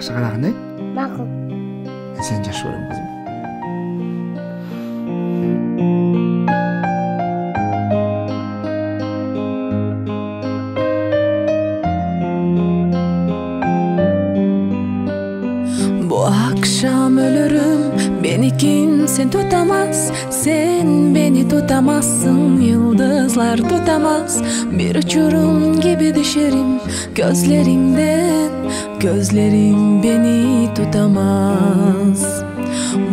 Yaxshi qaraqanday? Ma'qul. Sen yaxshi ko'raman qizim. Bu akşam ölürüm, beni kimse tutamaz. Sen beni tutamazsın, yıldızlar tutamaz. Bir uçurum gibi düşerim gözlerinden. Gözlerin beni tutamaz.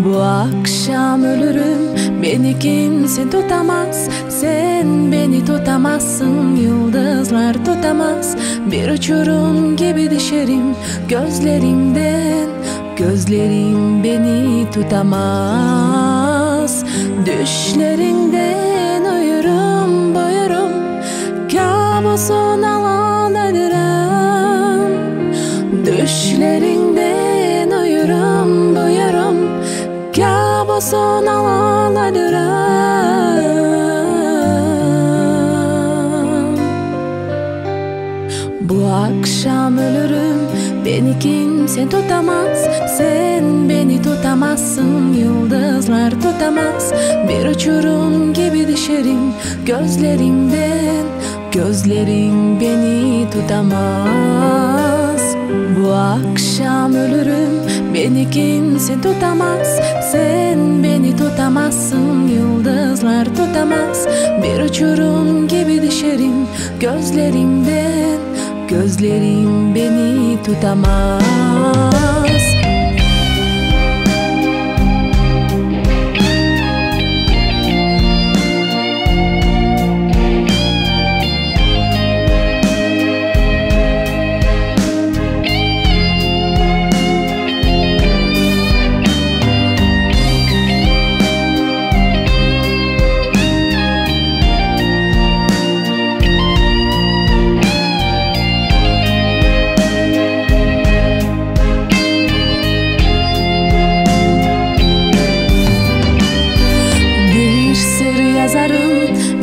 Bu akşam ölürüm, beni kimse tutamaz. Sen beni tutamazsın, yıldızlar tutamaz. Bir uçurum gibi düşerim gözlerinden. Gözlerin beni tutamaz. Düşlerinden uyurum, boyurum, kabusun alanlarım. Düşlerinden uyurum, boyurum, kabusun alanlarım. Bu akşam ölürüm, beni kimse tutamaz. Sen beni tutamazsın, yıldızlar tutamaz. Bir uçurum gibi düşerim gözlerinden. Gözlerin beni tutamaz. Bu akşam ölürüm, beni kimse tutamaz. Sen beni tutamazsın, yıldızlar tutamaz. Bir uçurum gibi düşerim gözlerinden. Gözlerin beni tutamaz.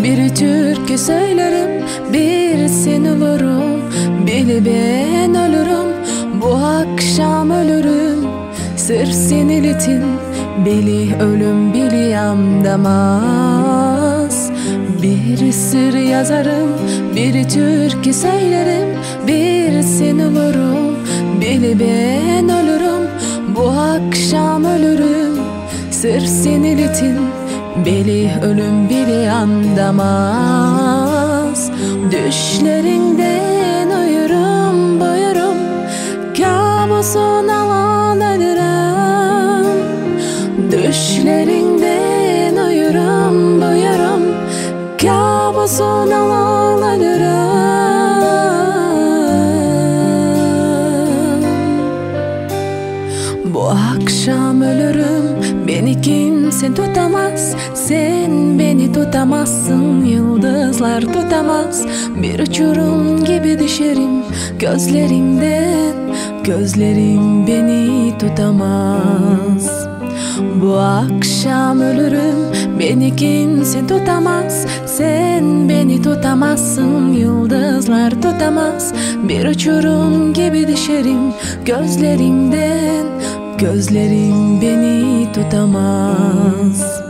Bir türkü söylerim, bir sen olurum, biri ben ölürüm. Bu akşam ölürüm, sırf senin için. Beli ölüm bili anlamaz. Bir sır yazarım, bir türkü söylerim, bir sen olurum, biri ben ölürüm. Bu akşam ölürüm, sırf senin için. Beli ölüm biri anlamaz. Düşlerinden uyurum, boyurum, kabusun alanlarım. Düşlerinden uyurum, boyurum, kabusun alanlarım. Bu akşam ölürüm, beni kimse tutamaz. Sen beni tutamazsın, yıldızlar tutamaz. Bir uçurum gibi düşerim gözlerinden. Gözlerin beni tutamaz. Bu akşam ölürüm, beni kimse tutamaz. Sen beni tutamazsın, yıldızlar tutamaz. Bir uçurum gibi düşerim gözlerinden. Gözlerin beni tutamaz.